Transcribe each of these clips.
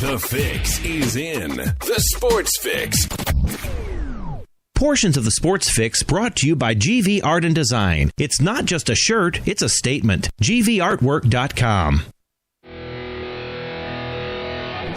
The fix is in. The Sports Fix. Portions of the Sports Fix brought to you by GV Art and Design. It's not just a shirt, it's a statement. GVArtwork.com.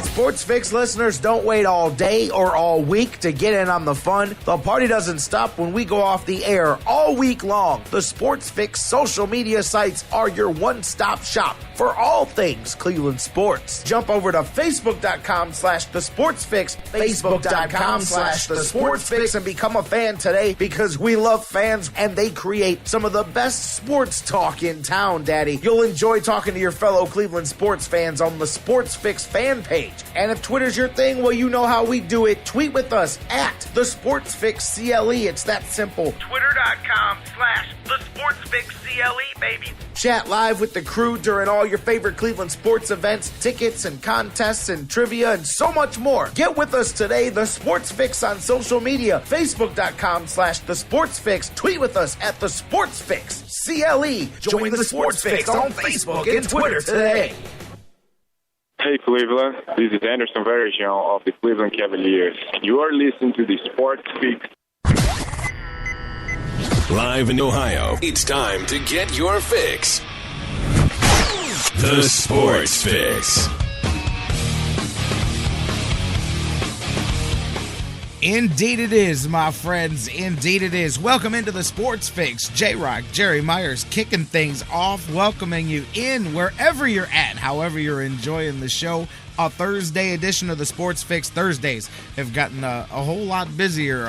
Sports Fix listeners, don't wait all day or all week to get in on the fun. The party doesn't stop when we go off the air all week long. The Sports Fix social media sites are your one-stop shop for all things Cleveland sports. Jump over to Facebook.com/TheSportsFix, Facebook.com/TheSportsFix, and become a fan today because we love fans and they create some of the best sports talk in town, Daddy. You'll enjoy talking to your fellow Cleveland sports fans on the Sports Fix fan page. And if Twitter's your thing, well, you know how we do it. Tweet with us at the SportsFixCLE. It's that simple. Twitter.com/TheSportsFixCLE, baby. Chat live with the crew during all your favorite Cleveland sports events, tickets and contests and trivia and so much more. Get with us today, the Sports Fix on social media. Facebook.com/TheSportsFix. Tweet with us at the SportsFixCLE. Join the Sports Fix on Facebook and Twitter today. Hey Cleveland, this is Anderson Varejão of the Cleveland Cavaliers. You are listening to the Sports Fix. Live in Ohio, it's time to get your fix. The Sports Fix. Indeed it is, my friends. Indeed it is. Welcome into the Sports Fix. J-Rock, Jerry Myers kicking things off, welcoming you in wherever you're at, however you're enjoying the show. A Thursday edition of the Sports Fix. Thursdays have gotten a whole lot busier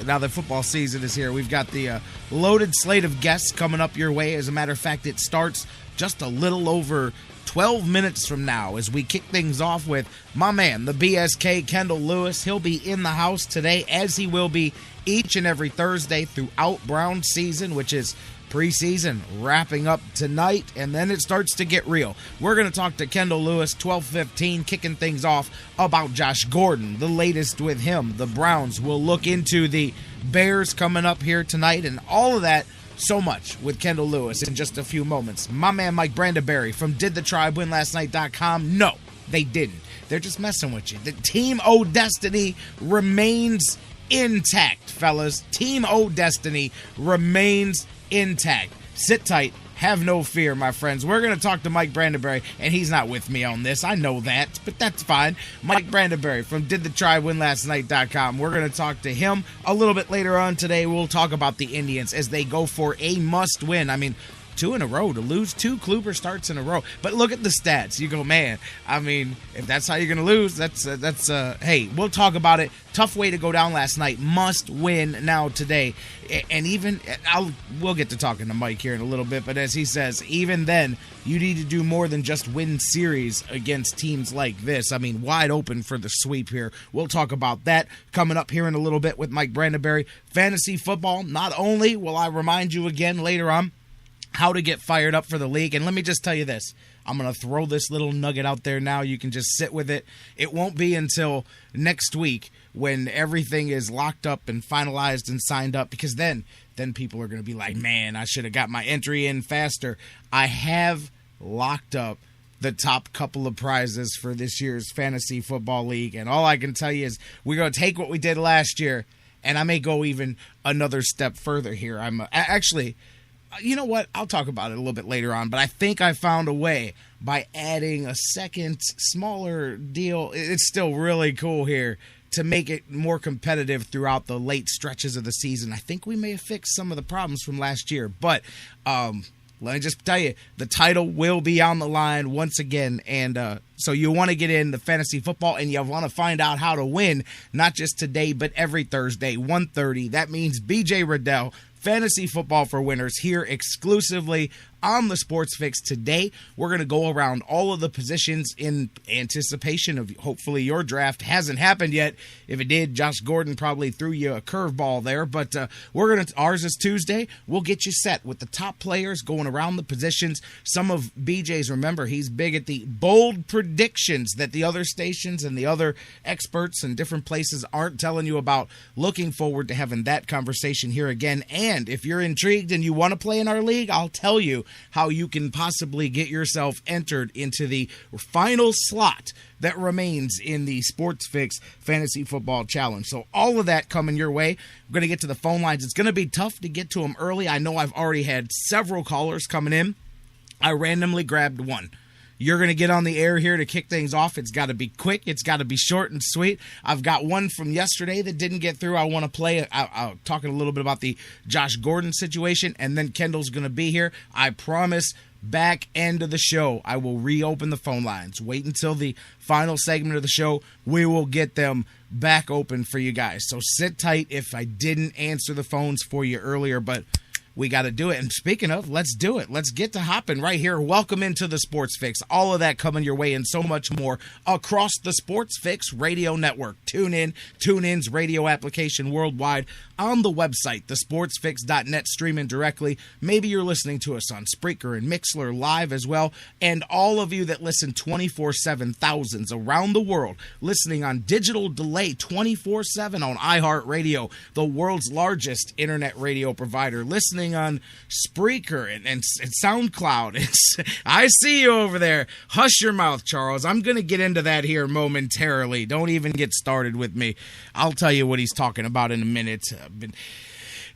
now that football season is here. We've got the loaded slate of guests coming up your way. As a matter of fact, it starts just a little over 12 minutes from now as we kick things off with my man, the BSK Kendall Lewis. He'll be in the house today, as he will be each and every Thursday throughout Brown season, which is preseason wrapping up tonight, and then it starts to get real. We're going to talk to Kendall Lewis, 12:15, kicking things off about Josh Gordon, the latest with him. The Browns will look into the Bears coming up here tonight, and all of that. So much with Kendall Lewis in just a few moments. My man Mike Brandenberry from DidTheTribeWinLastNight.com. No, they didn't. They're just messing with you. The Team O Destiny remains intact, fellas. Team O Destiny remains intact. Sit tight. Have no fear, my friends. We're going to talk to Mike Brandenberry, and he's not with me on this. I know that, but that's fine. Mike Brandenberry from DidTheTribeWinLastNight.com. We're going to talk to him a little bit later on today. We'll talk about the Indians as they go for a must-win. I mean, 2 in a row. To lose 2 Kluber starts in a row. But look at the stats. You go, man, I mean, if that's how you're going to lose, that's hey, we'll talk about it. Tough way to go down last night. Must win now today. And even, we'll get to talking to Mike here in a little bit, but as he says, even then, you need to do more than just win series against teams like this. I mean, wide open for the sweep here. We'll talk about that coming up here in a little bit with Mike Brandenberry. Fantasy football, not only will I remind you again later on how to get fired up for the league. And let me just tell you this. I'm going to throw this little nugget out there now. You can just sit with it. It won't be until next week when everything is locked up and finalized and signed up, because then people are going to be like, man, I should have got my entry in faster. I have locked up the top couple of prizes for this year's Fantasy Football League. And all I can tell you is we're going to take what we did last year, and I may go even another step further here. I'm actually... You know what? I'll talk about it a little bit later on, but I think I found a way by adding a second, smaller deal. It's still really cool here to make it more competitive throughout the late stretches of the season. I think we may have fixed some of the problems from last year, but let me just tell you, the title will be on the line once again, and so you want to get in the fantasy football, and you want to find out how to win, not just today, but every Thursday, 1:30. That means BJ Rudell, Fantasy Football for Winners, here exclusively on the Sports Fix. Today, we're going to go around all of the positions in anticipation of hopefully your draft. Hasn't happened yet. If it did, Josh Gordon probably threw you a curveball there, but ours is Tuesday. We'll get you set with the top players going around the positions. Some of BJ's, remember, he's big at the bold predictions that the other stations and the other experts and different places aren't telling you about. Looking forward to having that conversation here again. And if you're intrigued and you want to play in our league, I'll tell you, how you can possibly get yourself entered into the final slot that remains in the Sports Fix Fantasy Football Challenge. So all of that coming your way. We're going to get to the phone lines. It's going to be tough to get to them early. I know I've already had several callers coming in. I randomly grabbed one. You're going to get on the air here to kick things off. It's got to be quick. It's got to be short and sweet. I've got one from yesterday that didn't get through. I want to play. I'll talk a little bit about the Josh Gordon situation, and then Kendall's going to be here. I promise, back end of the show, I will reopen the phone lines. Wait until the final segment of the show. We will get them back open for you guys. So sit tight if I didn't answer the phones for you earlier, but we got to do it. And speaking of, let's do it. Let's get to hopping right here. Welcome into the Sports Fix. All of that coming your way and so much more across the Sports Fix radio network. Tune in, TuneIn's radio application worldwide, on the website, thesportsfix.net, streaming directly. Maybe you're listening to us on Spreaker and Mixler live as well. And all of you that listen 24/7, thousands around the world, listening on digital delay 24/7 on iHeartRadio, the world's largest internet radio provider, listening on Spreaker and SoundCloud. I see you over there. Hush your mouth, Charles. I'm going to get into that here momentarily. Don't even get started with me. I'll tell you what he's talking about in a minute.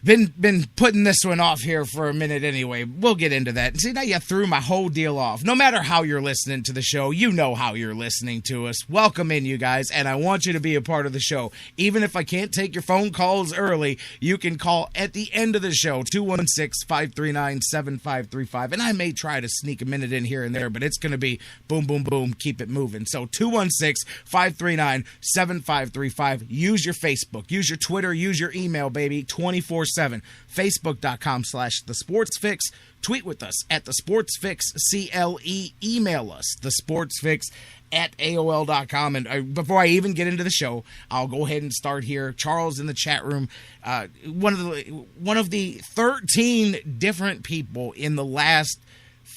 Been putting this one off here for a minute anyway. We'll get into that. See, now you threw my whole deal off. No matter how you're listening to the show, you know how you're listening to us. Welcome in, you guys, and I want you to be a part of the show. Even if I can't take your phone calls early, you can call at the end of the show, 216-539-7535. And I may try to sneak a minute in here and there, but it's going to be boom, boom, boom, keep it moving. So 216-539-7535. Use your Facebook, use your Twitter, use your email, baby, 24/7. Facebook.com/The Sports Fix. Tweet with us at The Sports Fix CLE. Email us, The Sports Fix at AOL.com. And before I even get into the show, I'll go ahead and start here. Charles in the chat room, one of the 13 different people in the last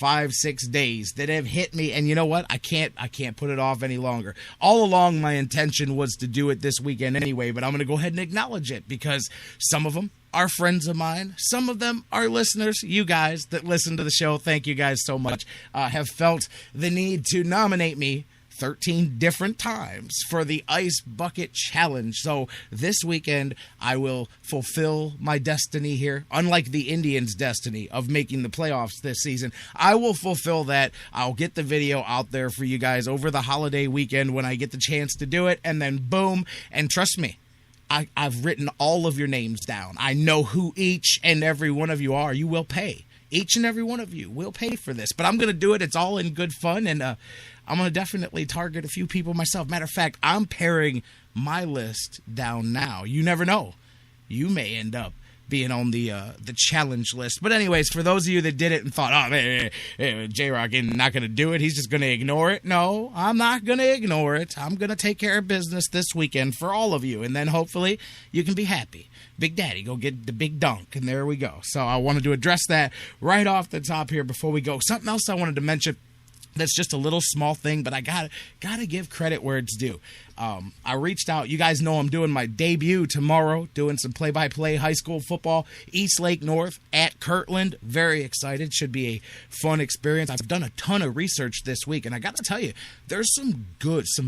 5-6 days that have hit me, and you know what? I can't put it off any longer. All along, my intention was to do it this weekend anyway, but I'm going to go ahead and acknowledge it because some of them are friends of mine. Some of them are listeners. You guys that listen to the show, thank you guys so much, have felt the need to nominate me 13 different times for the Ice Bucket Challenge. So this weekend, I will fulfill my destiny here. Unlike the Indians' destiny of making the playoffs this season, I will fulfill that. I'll get the video out there for you guys over the holiday weekend when I get the chance to do it. And then boom, and trust me, I've written all of your names down. I know who each and every one of you are. You will pay. Each and every one of you will pay for this. But I'm going to do it. It's all in good fun. And I'm going to definitely target a few people myself. Matter of fact, I'm paring my list down now. You never know. You may end up being on the challenge list. But anyways, for those of you that did it and thought, oh, J-Rock is not going to do it, he's just going to ignore it. No, I'm not going to ignore it. I'm going to take care of business this weekend for all of you, and then hopefully you can be happy. Big Daddy, go get the big dunk, and there we go. So I wanted to address that right off the top here before we go. Something else I wanted to mention that's just a little small thing, but I gotta give credit where it's due. I reached out. You guys know I'm doing my debut tomorrow, doing some play-by-play high school football, East Lake North at Kirtland. Very excited. Should be a fun experience. I've done a ton of research this week, and I got to tell you, there's some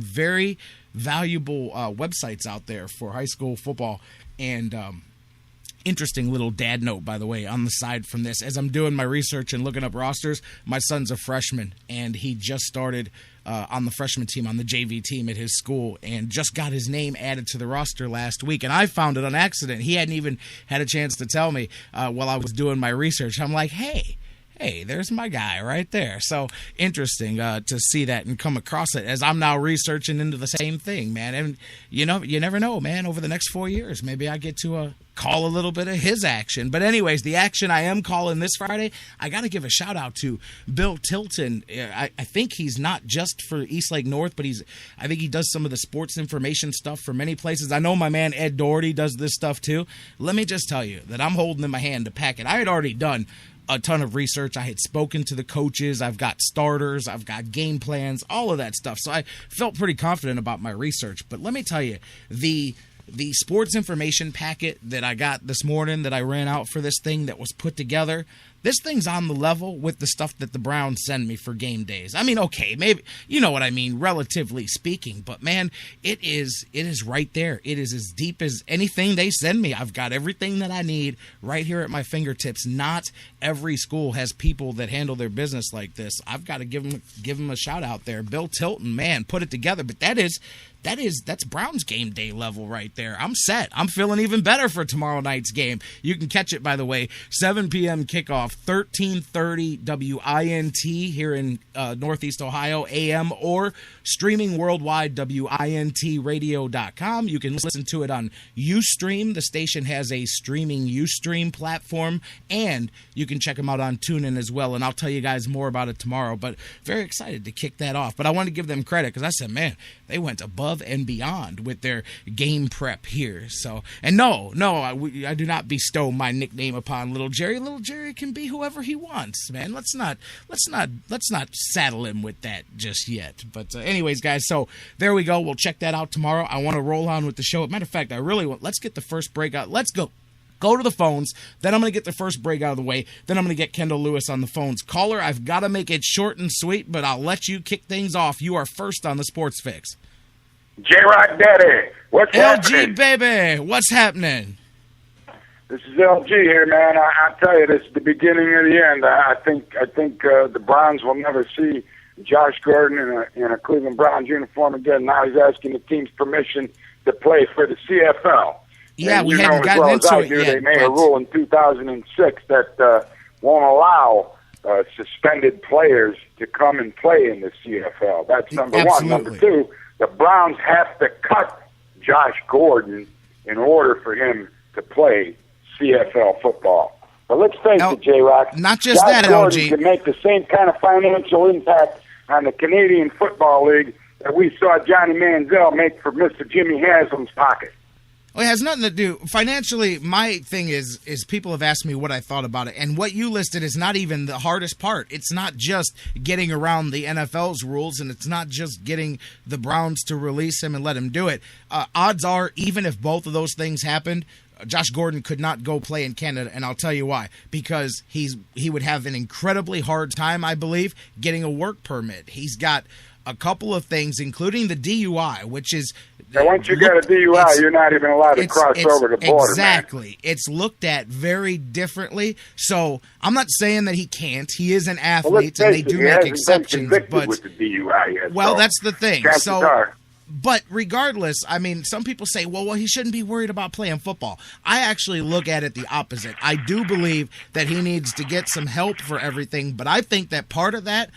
very valuable websites out there for high school football. And interesting little dad note, by the way, on the side from this. As I'm doing my research and looking up rosters, my son's a freshman, and he just started on the freshman team, on the JV team at his school, and just got his name added to the roster last week. And I found it on accident. He hadn't even had a chance to tell me while I was doing my research. I'm like, hey, there's my guy right there. So interesting to see that and come across it as I'm now researching into the same thing, man. And you never know, man. Over the next 4 years, maybe I get to call a little bit of his action. But anyways, the action I am calling this Friday, I got to give a shout out to Bill Tilton. I think he's not just for East Lake North, but I think he does some of the sports information stuff for many places. I know my man Ed Doherty does this stuff too. Let me just tell you that I'm holding in my hand to pack it. I had already done a ton of research. I had spoken to the coaches. I've got starters. I've got game plans, all of that stuff. So I felt pretty confident about my research. But let me tell you, the sports information packet that I got this morning that I ran out for this thing that was put together, this thing's on the level with the stuff that the Browns send me for game days. I mean, okay, maybe, you know what I mean, relatively speaking, but man, it is right there. It is as deep as anything they send me. I've got everything that I need right here at my fingertips. Not every school has people that handle their business like this. I've got to give them a shout out there. Bill Tilton, man, put it together. But that's Browns game day level right there. I'm set. I'm feeling even better for tomorrow night's game. You can catch it, by the way, 7 p.m. kickoff, 1330 WINT here in Northeast Ohio, AM, or streaming worldwide, WINTradio.com. You can listen to it on Ustream. The station has a streaming Ustream platform, and you can check them out on TuneIn as well, and I'll tell you guys more about it tomorrow, but very excited to kick that off. But I want to give them credit because I said, man, they went above and beyond with their game prep here. So, and no, I do not bestow my nickname upon Little Jerry. Little Jerry can be whoever he wants, man. Let's not saddle him with that just yet. But anyways, guys, so there we go. We'll check that out tomorrow. I want to roll on with the show. Matter of fact, let's get the first break out. Let's go to the phones. Then I'm going to get the first break out of the way. Then I'm going to get Kendall Lewis on the phones. Caller, I've got to make it short and sweet, but I'll let you kick things off. You are first on the Sports Fix. J-Rock Daddy, what's happening? LG, baby, what's happening? This is LG here, man. I tell you, this is the beginning of the end. I think the Browns will never see Josh Gordon in a Cleveland Browns uniform again. Now he's asking the team's permission to play for the CFL. Yeah, and we haven't gotten into it yet. They made a rule in 2006 that won't allow suspended players to come and play in the CFL. That's number one. Number two, the Browns have to cut Josh Gordon in order for him to play CFL football. But let's face it, J-Rock. Not just Josh that, Gordon LG. can make the same kind of financial impact on the Canadian Football League that we saw Johnny Manziel make for Mr. Jimmy Haslam's pocket. Well, it has nothing to do financially. My thing is people have asked me what I thought about it, and what you listed is not even the hardest part. It's not just getting around the NFL's rules, and it's not just getting the Browns to release him and let him do it. Odds are, even if both of those things happened, Josh Gordon could not go play in Canada, and I'll tell you why. Because he would have an incredibly hard time, I believe, getting a work permit. He's got a couple of things, including the DUI, which is... Now, once you get a DUI, you're not even allowed to cross over the border. Exactly. Man. It's looked at very differently. So I'm not saying that he can't. He is an athlete, and they do make exceptions. But with the DUI yet, that's the thing. But regardless, I mean, some people say, well, he shouldn't be worried about playing football. I actually look at it the opposite. I do believe that he needs to get some help for everything, but I think that part of that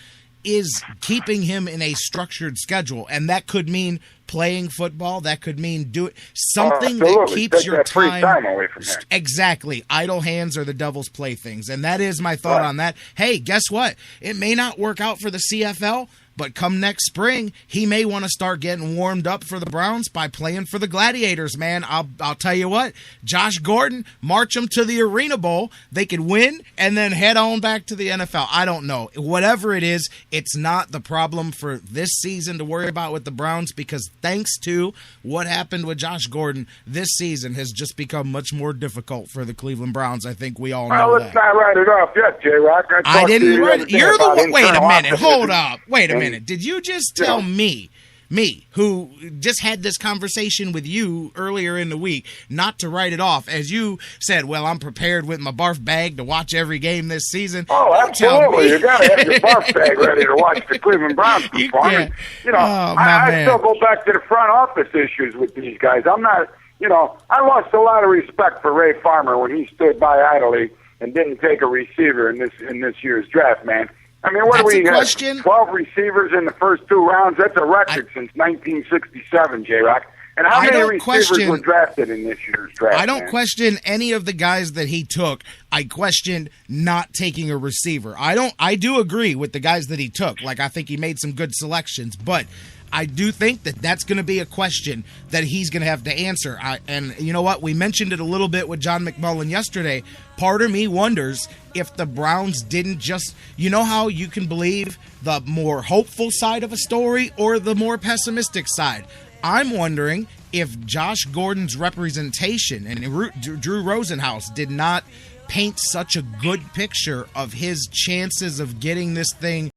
is keeping him in a structured schedule, and that could mean playing football. That could mean something that keeps your time away from him. Exactly. Idle hands are the devil's playthings, and that is my thought on that. Hey, guess what? It may not work out for the CFL, but come next spring, he may want to start getting warmed up for the Browns by playing for the Gladiators, man. I'll tell you what, Josh Gordon, march them to the Arena Bowl. They could win and then head on back to the NFL. I don't know. Whatever it is, it's not the problem for this season to worry about with the Browns, because thanks to what happened with Josh Gordon, this season has just become much more difficult for the Cleveland Browns. I think we all know that. Well, let's not write it off yet, J-Rock. I didn't write it. You're the one. Wait a minute. Hold up. Wait a minute. Did you just tell me, who just had this conversation with you earlier in the week, not to write it off, as you said, well, I'm prepared with my barf bag to watch every game this season? Oh, absolutely. You got to have your barf bag ready to watch the Cleveland Browns perform. Yeah. I still go back to the front office issues with these guys. I'm not, I lost a lot of respect for Ray Farmer when he stood by idly and didn't take a receiver in this year's draft, man. I mean, what do we have? 12 receivers in the first two rounds? That's a record since 1967, J-Rock. And how many receivers were drafted in this year's draft? I don't question any of the guys that he took. I question not taking a receiver. I do agree with the guys that he took. Like, I think he made some good selections, but I do think that that's going to be a question that he's going to have to answer. And you know what? We mentioned it a little bit with John McMullen yesterday. Part of me wonders if the Browns didn't just, how you can believe the more hopeful side of a story or the more pessimistic side. I'm wondering if Josh Gordon's representation and Drew Rosenhaus did not paints such a good picture of his chances of getting this thing